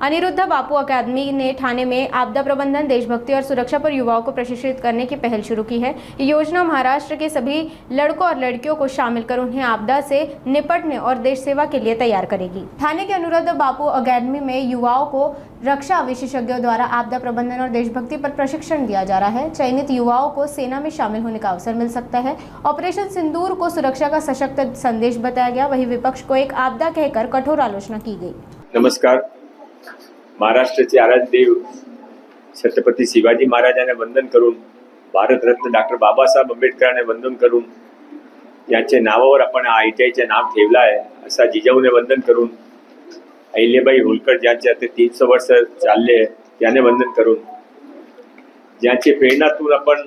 अनिरुद्ध बापू अकादमी ने ठाणे में आपदा प्रबंधन, देशभक्ति और सुरक्षा पर युवाओं को प्रशिक्षित करने की पहल शुरू की है। ये योजना महाराष्ट्र के सभी लड़कों और लड़कियों को शामिल कर उन्हें आपदा से निपटने और देश सेवा के लिए तैयार करेगी। ठाणे के अनिरुद्ध बापू अकादमी में युवाओं को रक्षा विशेषज्ञों द्वारा आपदा प्रबंधन और देशभक्ति पर प्रशिक्षण दिया जा रहा है। चयनित युवाओं को सेना में शामिल होने का अवसर मिल सकता है। ऑपरेशन सिंदूर को सुरक्षा का सशक्त संदेश बताया गया, वहीं विपक्ष को एक आपदा कहकर कठोर आलोचना की गई। नमस्कार। महाराष्ट्राचे आराध्य देव छत्रपती शिवाजी महाराजांना वंदन करून, भारतरत्न डॉक्टर बाबासाहेब आंबेडकरांना वंदन करून, यांच्या नावावर आपण ITIचे नाव ठेवलं आहे असा जिजाऊने वंदन करून, अहिल्याबाई होलकर ज्यांचे आता 300 वर्ष चालले त्याने वंदन करून, ज्यांचे प्रेरणातून आपण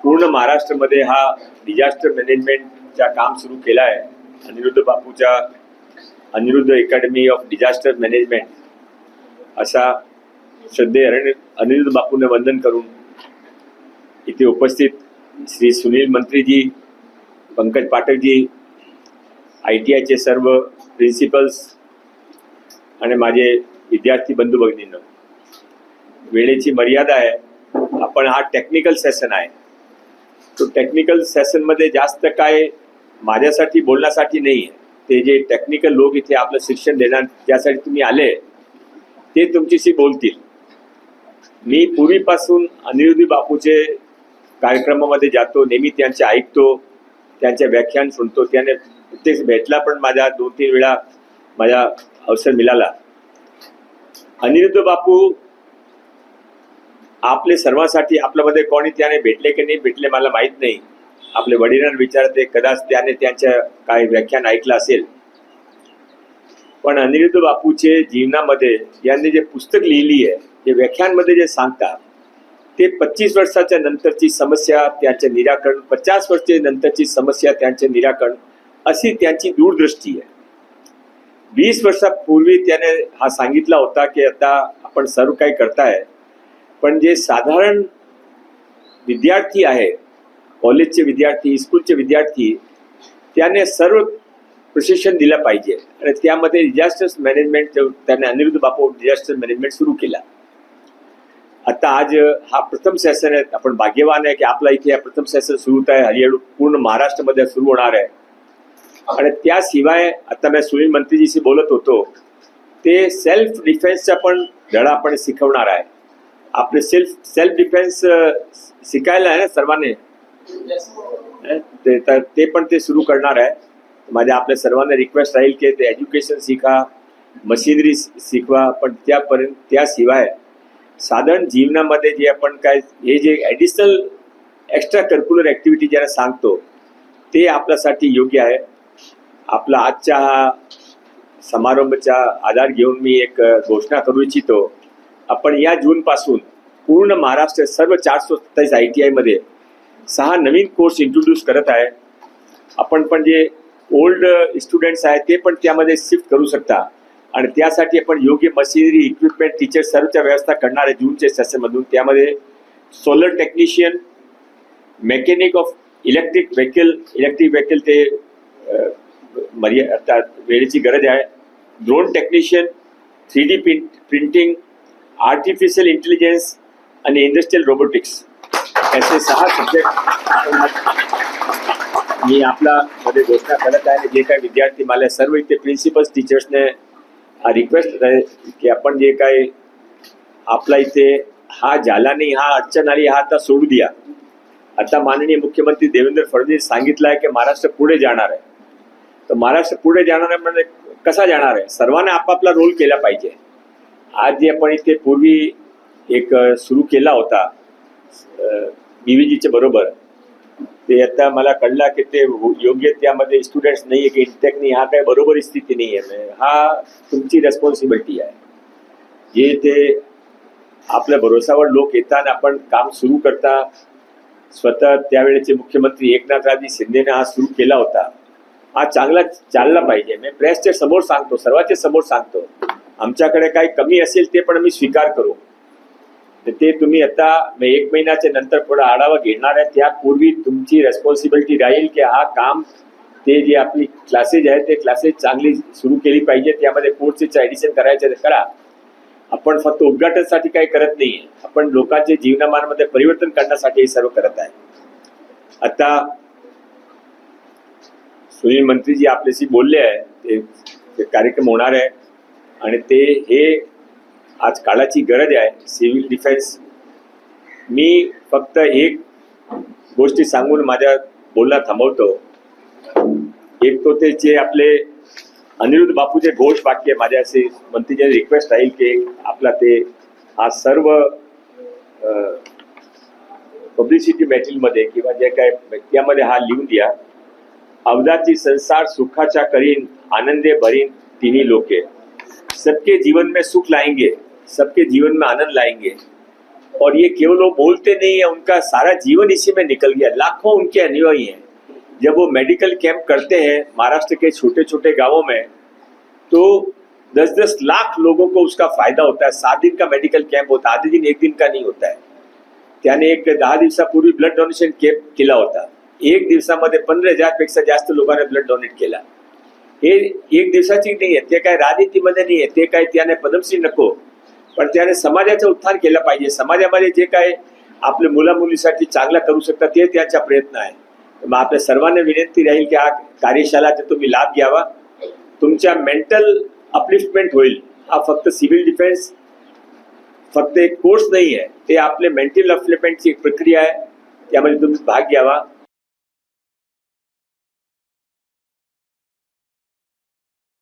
पूर्ण महाराष्ट्रामध्ये हा डिझास्टर मॅनेजमेंटचा काम सुरू केला आहे। अनिरुद्ध बापूच्या Aniruddha academy of disaster management असा श्रद्धेय अनिरुद्ध बापूंना वंदन करून इथे उपस्थित श्री सुनील मंत्रीजी, पंकज पाठकजी, ITIचे सर्व प्रिन्सिपल्स आणि माझे विद्यार्थी बंधू भगिनींनो, वेळेची मर्यादा आहे। आपण हा टेक्निकल सेशन आहे, तो टेक्निकल सेशन मध्ये जास्त काय माझ्यासाठी बोलण्यासाठी नाही आहे। ते जे टेक्निकल लोक इथे आपलं शिक्षण देणार त्यासाठी तुम्ही आले ते तुमच्याशी बोलतील। मी पूर्वीपासून अनिरुद्ध बापूचे कार्यक्रमामध्ये जातो, नेहमी त्यांचे ऐकतो, त्यांचे व्याख्यान सुनतो। त्याने प्रत्येक भेटला पण माझ्या 2-3 वेळा माझा अवसर मिळाला। अनिरुद्ध बापू आपले सर्वांसाठी आपल्यामध्ये कोणी त्याने भेटले की नाही भेटले मला माहित नाही। आपले वडिलांना विचारते, कदाच त्याने त्यांच्या काय व्याख्यान ऐकलं असेल। पण अनिरुद्ध बापूचे जीवनामध्ये यांनी जे पुस्तक लिहिली आहे, जे व्याख्यानमध्ये जे सांगतात ते 25 वर्षाच्या नंतरची समस्या त्यांचे निराकरण, 50 वर्षानंतरची समस्या त्यांचे निराकरण अशी त्यांची दूरदृष्टी आहे। 20 वर्षापूर्वी त्याने हा सांगितला होता की आता आपण सर्व काही करताय, पण जे साधारण विद्यार्थी आहे, कॉलेजचे विद्यार्थी, स्कूलचे विद्यार्थी, त्याने सर्व प्रशिक्षण दिलं पाहिजे आणि त्यामध्ये डिझास्टर मॅनेजमेंट त्याने अनिरुद्ध बापू डिझास्टर मॅनेजमेंट सुरू केला। आता आज हा प्रथम सेशन आहे, आपण भाग्यवान आहे की आपला इथे प्रथम सेशन सुरू होत आहे, हळूहळू पूर्ण महाराष्ट्रामध्ये सुरू होणार आहे। आणि त्याशिवाय आता मी सुनील मंत्रीजीशी बोलत होतो, ते सेल्फ डिफेन्सचा पण धडा आपण शिकवणार आहे। आपले सेल्फ डिफेन्स शिकायला आहे ना सर्वांनी, ते पण ते सुरू करणार आहे। माझ्या आपल्या सर्वांना रिक्वेस्ट राहील की ते एज्युकेशन शिका, मशिनरी शिकवा, पण त्याशिवाय साधारण जीवनामध्ये जे आपण काय हे जे ॲडिशनल एक्स्ट्रा करिक्युलर ॲक्टिव्हिटी ज्याला सांगतो ते आपल्यासाठी योग्य आहे। आपला आजच्या हा समारंभाचा आधार घेऊन मी एक घोषणा करू इच्छितो। आपण या जूनपासून पूर्ण महाराष्ट्र सर्व 427 ITI मध्ये 6 नवीन कोर्स इंट्रोड्यूस करत आहे। आपण पण जे ओल्ड स्टुडंट्स आहेत ते पण त्यामध्ये शिफ्ट करू शकता आणि त्यासाठी आपण योग्य मशिनरी, इक्विपमेंट, टीचर सर्वच्या व्यवस्था करणार आहे जूनच्या सेशनमधून। त्यामध्ये solar technician, mechanic of electric vehicle ते आता वेळेची गरज आहे, drone technician, 3D printing, artificial intelligence आणि इंडस्ट्रियल रोबोटिक्स असे 6 सब्जेक्ट मी आपला मध्ये घोषणा करत आहे। जे काही विद्यार्थी मला सर्व इथे प्रिन्सिपल्स, टीचर्सने रिक्वेस्ट आहे की आपण जे काय आपला इथे हा झाला नाही, हा अडचण आली, हा आता सोडू द्या। आता माननीय मुख्यमंत्री देवेंद्र फडणवीस सांगितलं आहे की महाराष्ट्र पुढे जाणार आहे, तर महाराष्ट्र पुढे जाणार आहे म्हणजे कसा जाणार आहे, सर्वांना आपापला रोल केला पाहिजे। आज जे आपण इथे पूर्वी एक सुरू केला होता BVGच्या बरोबर, ते आता मला कळलं की ते योग्य त्यामध्ये स्टुडंट्स नाही आहे की इंटेक नाही, हा काही बरोबर स्थिती नाही आहे। हा तुमची रेस्पॉन्सिबिलिटी आहे। जे ते आपल्या भरोसावर लोक येतात, आपण काम सुरू करता। स्वतः त्यावेळेचे मुख्यमंत्री एकनाथरावजी शिंदेने हा सुरू केला होता, हा चांगला चालला पाहिजे। मी प्रेसच्या समोर सांगतो, सर्वांच्या समोर सांगतो, आमच्याकडे काही कमी असेल ते पण मी स्वीकार करू। ते तुम्ही आता 1 महिन्याच्या नंतर थोडा आढावा घेणार आहे, त्यापूर्वी तुमची रेस्पॉन्सिबिलिटी राहील की हा काम ते जे आपली क्लासेस आहेत ते क्लासेस चांगली सुरू केली पाहिजे, त्यामध्ये कोर्सेसचं ॲडिशन करायचं करा। आपण फक्त उद्घाटनासाठी काही करत नाहीये, आपण लोकांच्या जीवनमानामध्ये परिवर्तन करण्यासाठी हे सर्व करत आहे. आता सुनील मंत्रीजी आपल्याशी बोलले आहे, ते कार्यक्रम होणार आहे आणि ते हे आज काळाची गरज आहे. सिव्हिल डिफेन्स, मी फक्त एक गोष्टी सांगून माझ्या बोलणं थांबवतो. एक तो ते जे आपले अनिरुद्ध बापूचे घोष वाक्य माझ्या असे मंत्रीजी रिक्वेस्ट राहील की आपला ते हा सर्व पब्लिसिटी मॅटेरियलमध्ये किंवा जे काय त्यामध्ये हा लिहून द्या. अवधाची संसार सुखाचा करीन, आनंदे भरीन तिन्ही लोके, सबके जीवन में सुख लाएंगे, सबके जीवन में आनंद लाएंगे. और ये केवल वो बोलते नहीं है, उनका सारा जीवन इसी में निकल गया. लाखों उनके अनुयायी हैं. जब वो मेडिकल कैंप करते हैं महाराष्ट्र के छोटे छोटे गांवों में, तो 10-10 लाख लोगों को उसका फायदा होता है. 7 दिन का मेडिकल कैंप होता है, आधे दिन 1 दिन का नहीं होता है. त्याने एक 10 दिवसापूर्वी ब्लड डोनेशन कैंप केला होता. 1 दिवसामध्ये 15,000 पेक्षा जास्त लोकांनी ब्लड डोनेट केला. हे 1 दिवसाची नाही आहे, ते काय राजनीतीमध्ये नाही आहे, ते काय त्याने पदमश्री नको, पण त्याने समाजाचं उत्थान केलं पाहिजे. समाजामध्ये जे काय आपल्या मुलामुलीसाठी चांगलं करू शकतात ते त्याचा प्रयत्न आहे. मग आपल्या सर्वांना विनंती राहील की हा कार्यशाळेचा तुम्ही लाभ घ्यावा. तुमच्या मेंटल अपलिफ्टमेंट होईल. हा फक्त सिव्हिल डिफेन्स फक्त एक कोर्स नाही आहे, ते आपले मेंटल अपलिफ्टमेंटची एक प्रक्रिया आहे. त्यामध्ये तुम्ही भाग घ्यावा.